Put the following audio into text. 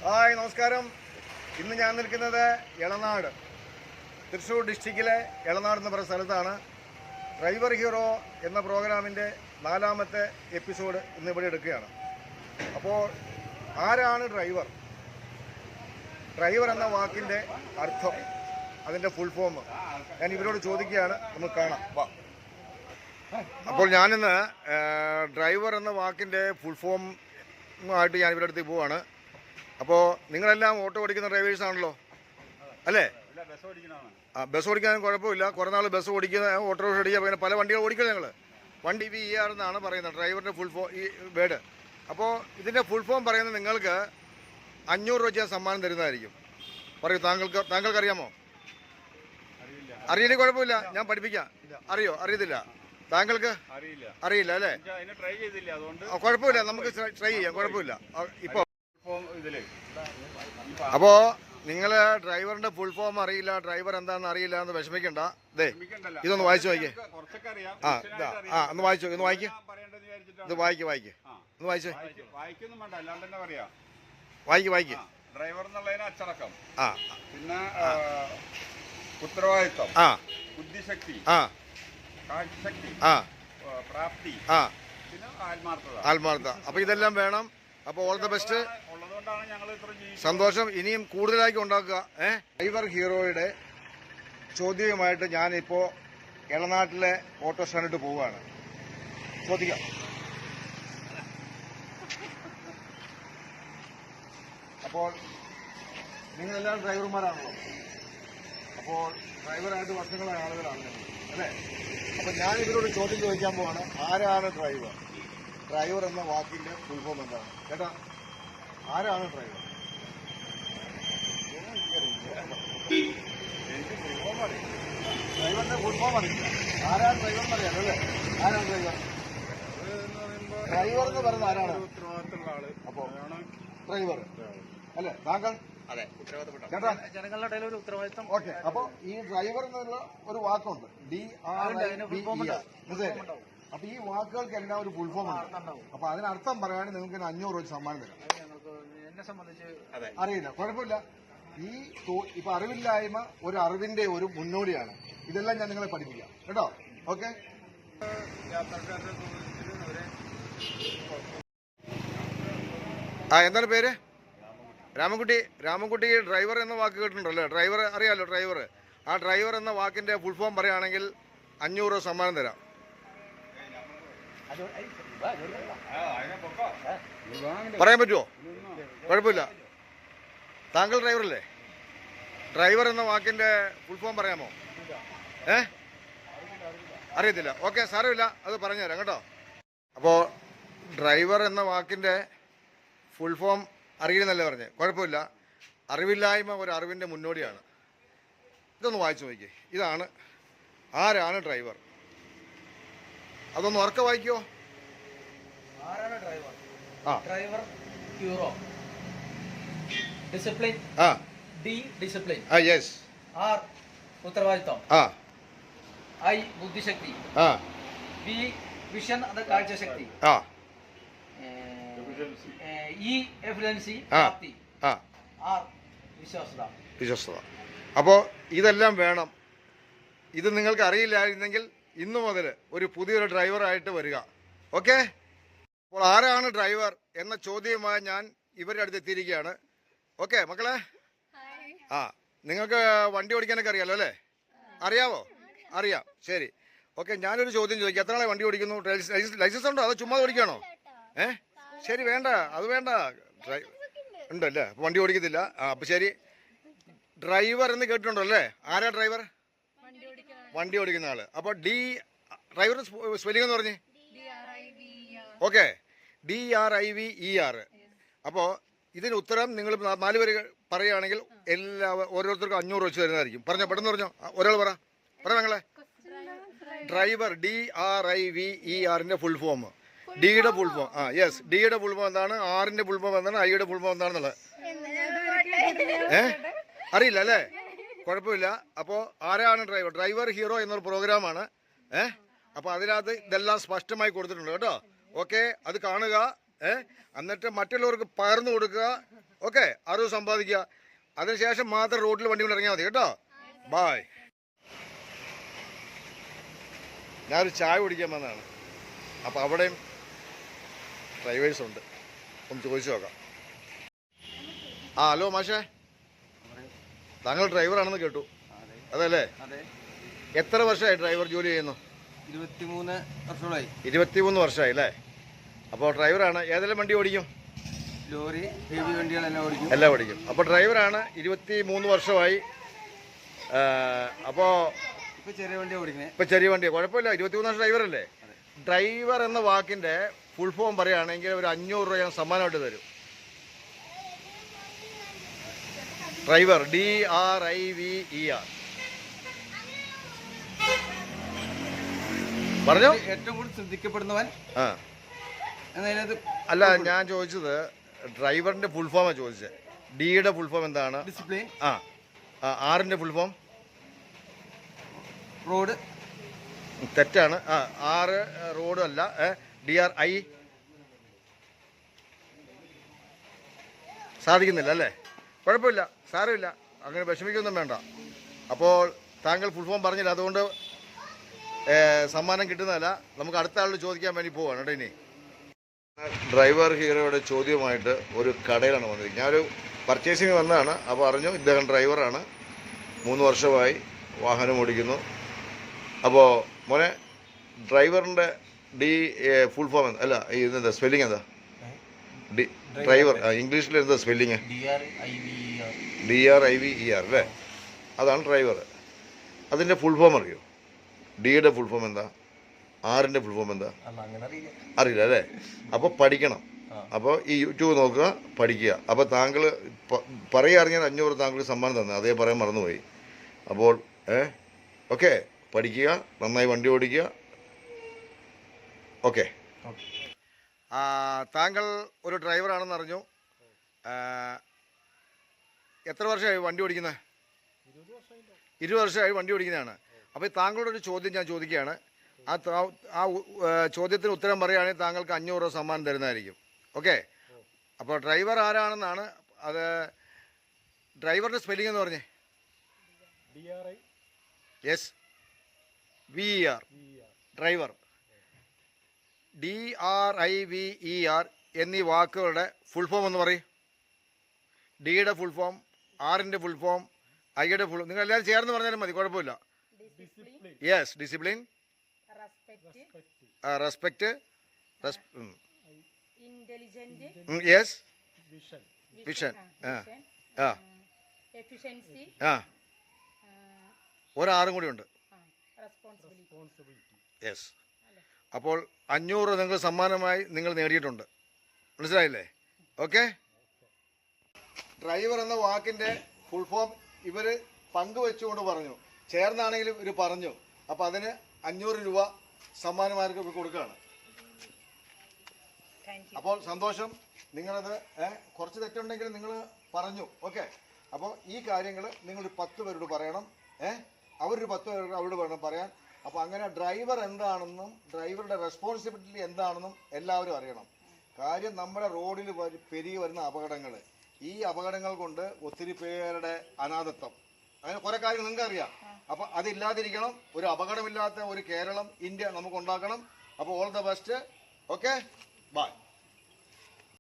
Hi നമസ്കാരം. ഇന്ന് ഞാൻ നിൽക്കുന്നത് എളനാട്, തൃശ്ശൂർ ഡിസ്ട്രിക്റ്റിലെ എളനാട് എന്ന് പറയുന്ന സ്ഥലത്താണ്. ഡ്രൈവർ ഹീറോ എന്ന പ്രോഗ്രാമിൻ്റെ 4ാമത്തെ എപ്പിസോഡ് ഇന്ന് ഇവിടെ എടുക്കുകയാണ്. അപ്പോൾ ആരാണ് ഡ്രൈവർ? ഡ്രൈവർ എന്ന വാക്കിൻ്റെ അർത്ഥം, അതിൻ്റെ ഫുൾ ഫോം ഞാൻ ഇവരോട് ചോദിക്കുകയാണ്. നമുക്ക് കാണാം, വാ. അപ്പോൾ ഞാനിന്ന് ഡ്രൈവർ എന്ന വാക്കിൻ്റെ ഫുൾ ഫോം ആയിട്ട് ഞാൻ ഇവരുടെ അടുത്ത് പോവാണ്. അപ്പോൾ നിങ്ങളെല്ലാം ഓട്ടോ ഓടിക്കുന്ന ഡ്രൈവേഴ്സ് ആണല്ലോ അല്ലേ? ബസ് ഓടിക്കാൻ കുഴപ്പമില്ല. കുറേ നാൾ ബസ് ഓടിക്കുന്ന, ഓട്ടോറിക്ഷ ഓടിക്കുക, പിന്നെ പല വണ്ടികൾ ഓടിക്കുക. ഞങ്ങൾ വണ്ടി VAR എന്നാണ് പറയുന്നത്, ഡ്രൈവറിൻ്റെ ഫുൾ ഫോം ഈ വേർഡ്. അപ്പോൾ ഇതിൻ്റെ ഫുൾ ഫോം പറയുന്നത് നിങ്ങൾക്ക് 500 രൂപ ഞാൻ സമ്മാനം തരുന്നതായിരിക്കും. പറയൂ, താങ്കൾക്കറിയാമോ? അറിയില്ലെങ്കിൽ കുഴപ്പമില്ല, ഞാൻ പഠിപ്പിക്കാം. അറിയോ? അറിയത്തില്ല? താങ്കൾക്ക് അറിയില്ല അല്ലേ? കുഴപ്പമില്ല, നമുക്ക് ട്രൈ ചെയ്യാം, കുഴപ്പമില്ല. ഇപ്പോൾ അപ്പോൾ നിങ്ങൾ ഡ്രൈവറിന്റെ ഫുൾ ഫോം അറിയില്ല, ഡ്രൈവർ എന്താണെന്ന് അറിയില്ല എന്ന് വിഷമിക്കണ്ട. ഇതൊന്ന് വായിച്ചു നോക്കിയേ. ഒന്ന് വായിച്ചു, ഒന്ന് വായിക്കേ. ഇത് വായിക്ക് ഒന്ന് വായിച്ചേ. വായിക്ക്. ഡ്രൈവർ എന്നുള്ളതിന് അച്ചടക്കം, പിന്നെ ഉത്തരവാദിത്വം, ബുദ്ധിശക്തി, കാഴ്ചശക്തി, പ്രാപ്തി, പിന്നെ ആത്മാർത്ഥത. അപ്പൊ ഇതെല്ലാം വേണം. അപ്പോൾ ഓൾ ദ ബെസ്റ്റ്. സന്തോഷം. ഇനിയും കൂടുതലാക്കി ഉണ്ടാക്കുക. ഡ്രൈവർ ഹീറോയുടെ ചോദ്യവുമായിട്ട് ഞാനിപ്പോൾ എളനാട്ടിലെ ഓട്ടോ സ്റ്റാൻഡിട്ട് പോവുകയാണ്. ചോദിക്കാം. അപ്പോൾ നിങ്ങളെല്ലാം ഡ്രൈവർമാരാണല്ലോ. അപ്പോൾ ഡ്രൈവറായിട്ട് വർഷങ്ങളായ ആളുകളാണ് അല്ലേ? അപ്പോൾ ഞാൻ ഇവരോട് ചോദ്യം ചോദിക്കാൻ പോവാണ്. ആരാണ് ഡ്രൈവർ? ഡ്രൈവർ എന്ന വാക്കിന്റെ ഫുൾ ഫോം എന്താണ്? ചേട്ടാ, ആരാണ് ഡ്രൈവർ? ഡ്രൈവറിന്റെ ഫുൾ ഫോം അറിയില്ല. ആരാണ് ഡ്രൈവർ എന്നറിയാം അല്ലേ? ആരാണ് ഡ്രൈവർ? ഡ്രൈവർ എന്ന് പറയുന്നത് ആരാണ്? അപ്പോ ഡ്രൈവർ അല്ലേ? താങ്കൾ? അതെ, ഉത്തരവാദിത്തപ്പെട്ട ചേട്ടാ, ജനങ്ങളുടെ ഇടയിൽ ഒരു ഉത്തരവാദിത്തം. ഓക്കെ. അപ്പൊ ഈ ഡ്രൈവർ എന്നുള്ള ഒരു വാക്കുണ്ട്, DRIVER. അപ്പൊ ഈ വാക്കുകൾക്ക് എല്ലാം ഒരു ഫുൾ ഫോം ഉണ്ട്. അപ്പൊ അതിനർത്ഥം പറയുകയാണെങ്കിൽ നിങ്ങൾക്ക് 500 രൂപ സമ്മാനം തരാം. എന്നെ സംബന്ധിച്ച് അറിയില്ല, കുഴപ്പമില്ല. ഇപ്പൊ അറിവില്ലായ്മ ഒരു അറിവിന്റെ ഒരു മുന്നോടിയാണ്. ഇതെല്ലാം ഞാൻ നിങ്ങളെ പഠിപ്പിക്കാം കേട്ടോ. ഓക്കെ. എന്താണ് പേര്? രാമൻകുട്ടി. ഡ്രൈവർ എന്ന വാക്ക് കേട്ടിട്ടുണ്ടല്ലോ. ഡ്രൈവർ അറിയാലോ, ഡ്രൈവർ. ആ ഡ്രൈവർ എന്ന വാക്കിന്റെ ഫുൾ ഫോം പറയുകയാണെങ്കിൽ 500 രൂപ സമ്മാനം തരാം. പറയാൻ പറ്റുമോ? കുഴപ്പമില്ല. താങ്കൾ ഡ്രൈവറല്ലേ? ഡ്രൈവർ എന്ന വാക്കിന്റെ ഫുൾ ഫോം പറയാമോ? അറിയത്തില്ല. ഓക്കെ, സാരമില്ല, അത് പറഞ്ഞുതരാം കേട്ടോ. അപ്പോൾ ഡ്രൈവർ എന്ന വാക്കിന്റെ ഫുൾ ഫോം അറിയില്ലെന്നല്ലേ പറഞ്ഞേ? കുഴപ്പമില്ല. അറിവില്ലായ്മ ഒരു അറിവിന്റെ മുന്നോടിയാണ്. ഇതൊന്ന് വായിച്ചു നോക്കിയേ. ഇതാണ് ആരാണ് ഡ്രൈവർ. അതൊന്ന് ഉറക്ക വായിക്കോ. ആരാണ് driver? Driver hero. Discipline. Discipline. Yes. R ഉത്തരവാദിത്വം. I ബുദ്ധിശക്തി. വിഷൻ അത് കാഴ്ചശക്തി. എഫിഷ്യൻസി പ്രാപ്തി. R വിശ്വസ്തത. അപ്പോൾ ഇതെല്ലാം വേണം. ഇത് നിങ്ങൾക്ക് അറിയില്ലായിരുന്നെങ്കിൽ ഇന്നു മുതൽ ഒരു പുതിയൊരു ഡ്രൈവറായിട്ട് വരിക. ഓക്കെ. അപ്പോൾ ആരാണ് ഡ്രൈവർ എന്ന ചോദ്യവുമായി ഞാൻ ഇവരുടെ അടുത്ത് എത്തിയിരിക്കുകയാണ്. ഓക്കെ മക്കളെ. നിങ്ങൾക്ക് വണ്ടി ഓടിക്കാനൊക്കെ അറിയാലോ അല്ലേ? അറിയാവോ? അറിയാം. ശരി, ഓക്കെ. ഞാനൊരു ചോദ്യം ചോദിക്കാം. എത്ര നാളെ വണ്ടി ഓടിക്കുന്നു? ലൈസൻസ് ഉണ്ടോ അതോ ചുമ്മാ ഓടിക്കുകയാണോ? ശരി, വേണ്ട, അത് വേണ്ട. ഉണ്ടല്ലേ? അപ്പോൾ വണ്ടി ഓടിക്കത്തില്ല. അപ്പോൾ ശരി. ഡ്രൈവർ എന്ന് കേട്ടിട്ടുണ്ടോ അല്ലേ? ആരാ ഡ്രൈവർ? വണ്ടി ഓടിക്കുന്ന ആള്. അപ്പോൾ ഡ്രൈവർ സ്പെല്ലിംഗ് എന്ന് പറഞ്ഞേ. Okay, DRIVER. അപ്പോൾ ഇതിന് ഉത്തരം നിങ്ങൾ 4 പേര് പറയുകയാണെങ്കിൽ ഓരോരുത്തർക്കും 500 വെച്ച് തരുന്നതായിരിക്കും. പറഞ്ഞോ, പെട്ടെന്ന് പറഞ്ഞോ. ഒരാൾ പറ ഞങ്ങളെ. Driver DRIVER full form. ഡിയുടെ ഫുൾ ഫോം. യെസ്. ഡിയുടെ ഫുൾ ഫോം എന്താണ്? ആറിന്റെ ഫുൾ ഫോം എന്താണ്? ഐയുടെ ഫുൾ ഫോം എന്താണെന്നുള്ളത് അറിയില്ല അല്ലേ? കുഴപ്പമില്ല. അപ്പോൾ ആരാണ് ഡ്രൈവർ? ഡ്രൈവർ ഹീറോ എന്നൊരു പ്രോഗ്രാമാണ്. അപ്പോൾ അതിനകത്ത് ഇതെല്ലാം സ്പഷ്ടമായി കൊടുത്തിട്ടുണ്ട് കേട്ടോ. ഓക്കെ, അത് കാണുക. എന്നിട്ട് മറ്റുള്ളവർക്ക് പകർന്നു കൊടുക്കുക. ഓക്കെ, അറിവ് സമ്പാദിക്കുക. അതിനുശേഷം മാത്രം റോഡിൽ വണ്ടി കൊണ്ട് ഇറങ്ങിയാൽ മതി കേട്ടോ. ബായ്. ഞാനൊരു ചായ കുടിക്കാൻ വന്നതാണ്. അപ്പോൾ അവിടെയും ഡ്രൈവേഴ്സ് ഉണ്ട്, ഒന്ന് ചോദിച്ചു നോക്കാം. ഹലോ മാഷേ, താങ്കൾ ഡ്രൈവറാണെന്ന് കേട്ടു, അതല്ലേ? എത്ര വർഷമായി ഡ്രൈവർ ജോലി ചെയ്യുന്നു? 23 വർഷമായി. 23 വർഷമായി അല്ലേ? അപ്പോൾ ഡ്രൈവറാണ്. ഏതെല്ലാം വണ്ടി ഓടിക്കും? ലോറി, ഹെവി വണ്ടികളെല്ലാം ഓടിക്കും. എല്ലാം ഓടിക്കും. അപ്പോൾ ഡ്രൈവറാണ്, 23 വർഷമായി. അപ്പോൾ ഇപ്പോൾ ചെറിയ വണ്ടി ഓടിക്കുന്നത്. ഇപ്പോൾ ചെറിയ വണ്ടി കുഴപ്പമില്ല. 23 വർഷം ഡ്രൈവറല്ലേ? ഡ്രൈവർ എന്ന വാക്കിൻ്റെ ഫുൾ ഫോം പറയുകയാണെങ്കിൽ ഒരു 500 രൂപ ഞാൻ സമ്മാനമായിട്ട് തരും. Driver, DRIVER. പറഞ്ഞോ. ഏറ്റവും കൂടുതൽ ശ്രദ്ധിക്കപ്പെടുന്നവൻ. അല്ല, ഞാൻ ചോദിച്ചത് ഡ്രൈവറിന്റെ ഫുൾ ഫോമാണ് ചോദിച്ചത്. ഡിയുടെ ഫുൾ ഫോം എന്താണ്? ഡിസിപ്ലിൻ. ആറിന്റെ ഫുൾ ഫോം? റോഡ്. തെറ്റാണ്. 6 റോഡ് അല്ല. DRI സാധിക്കുന്നില്ല അല്ലേ? കുഴപ്പമില്ല, സാരമില്ല, അങ്ങനെ വിഷമിക്കൊന്നും വേണ്ട. അപ്പോൾ താങ്കൾ ഫുൾ ഫോം പറഞ്ഞില്ല, അതുകൊണ്ട് സമ്മാനം കിട്ടുന്നതല്ല. നമുക്ക് അടുത്ത ആളോട് ചോദിക്കാൻ വേണ്ടി പോവാണ് കേട്ടോ. ഇനി ഡ്രൈവർ ഹീറോയുടെ ചോദ്യമായിട്ട് ഒരു കടയിലാണ് വന്നിരിക്കുന്നത്. ഞാനൊരു പർച്ചേസിങ് വന്നതാണ്. അപ്പോൾ അറിഞ്ഞു ഇദ്ദേഹം ഡ്രൈവറാണ്, 3 വർഷമായി വാഹനം ഓടിക്കുന്നു. അപ്പോൾ മോനെ, ഡ്രൈവറിൻ്റെ ഫുൾ ഫോം അല്ല, ഇതെന്താ സ്പെല്ലിംഗ്? എന്താ ഡ്രൈവർ ഇംഗ്ലീഷിൽ എന്താ സ്പെല്ലിങ്? DRIVER അല്ലേ? അതാണ് ഡ്രൈവർ. അതിൻ്റെ ഫുൾ ഫോം അറിയോ? ഡിയുടെ ഫുൾ ഫോം എന്താ? ആറിൻ്റെ ഫുൾ ഫോം എന്താ? അറിയില്ല അല്ലേ? അപ്പോൾ പഠിക്കണം. അപ്പോൾ ഈ യൂട്യൂബ് നോക്കുക, പഠിക്കുക. അപ്പോൾ താങ്കൾ പറയുകയാണെങ്കിൽ 500 താങ്കൾ സമ്മാനം തന്നെ, അതേ പറയാൻ മറന്നുപോയി. അപ്പോൾ ഓക്കെ, പഠിക്കുക, നന്നായി വണ്ടി ഓടിക്കുക. ഓക്കെ. താങ്കൾ ഒരു ഡ്രൈവറാണെന്ന് അറിഞ്ഞു. എത്ര വർഷമായി വണ്ടി ഓടിക്കുന്നത്? 20 വർഷമായി വണ്ടി ഓടിക്കുന്നതാണ്. അപ്പോൾ താങ്കളുടെ ഒരു ചോദ്യം ഞാൻ ചോദിക്കുകയാണ്. ആ ചോദ്യത്തിന് ഉത്തരം പറയുകയാണെങ്കിൽ താങ്കൾക്ക് 500 രൂപ സമ്മാനം തരുന്നതായിരിക്കും. ഓക്കെ. അപ്പോൾ ഡ്രൈവർ ആരാണെന്നാണ് അത്? ഡ്രൈവറുടെ സ്പെല്ലിംഗ് എന്ന് പറഞ്ഞേ. DRIVER driver. DRIVER എന്നീ വാക്കുകളുടെ ഫുൾ ഫോം എന്ന് പറയും. ഡിയുടെ ഫുൾ ഫോം, ആറിൻ്റെ ഫുൾ ഫോം, ഐയുടെ ഫുൾ. നിങ്ങൾ എല്ലാവരും ചേർന്ന് പറഞ്ഞാലും മതി, കുഴപ്പമില്ല. Yes, discipline, respect, yes, vision, ഒരാറും കൂടി ഉണ്ട്. യെസ്. അപ്പോൾ 500 നിങ്ങൾ സമ്മാനമായി നിങ്ങൾ നേടിയിട്ടുണ്ട്. മനസ്സിലായില്ലേ? ഓക്കെ. ഡ്രൈവർ എന്ന വാക്കിൻ്റെ ഫുൾ ഫോം ഇവർ പങ്കുവെച്ചുകൊണ്ട് പറഞ്ഞു, ചേർന്നാണെങ്കിലും ഇവർ പറഞ്ഞു. അപ്പോൾ അതിന് 500 രൂപ സമ്മാനമാർക്ക് കൊടുക്കുകയാണ്. അപ്പോൾ സന്തോഷം. നിങ്ങളത് കുറച്ച് തെറ്റുണ്ടെങ്കിൽ നിങ്ങൾ പറഞ്ഞു. ഓക്കെ. അപ്പോൾ ഈ കാര്യങ്ങൾ നിങ്ങൾ 10 പേരോട് പറയണം. അവരൊരു 10 പേരോട് അവരോട് വേണം പറയാൻ. അപ്പോൾ അങ്ങനെ ഡ്രൈവർ എന്താണെന്നും ഡ്രൈവറുടെ റെസ്പോൺസിബിലിറ്റി എന്താണെന്നും എല്ലാവരും അറിയണം. കാര്യം നമ്മുടെ റോഡിൽ പെരുകി വരുന്ന അപകടങ്ങൾ, ഈ അപകടങ്ങൾ കൊണ്ട് ഒത്തിരി പേരുടെ അനാഥത്വം, അങ്ങനെ കുറേ കാര്യങ്ങൾ നിങ്ങൾക്ക് അറിയാം. അപ്പോൾ അതില്ലാതിരിക്കണം. ഒരു അപകടമില്ലാത്ത ഒരു കേരളം, ഇന്ത്യ നമുക്ക് ഉണ്ടാക്കണം. അപ്പോൾ all the best. Okay, by.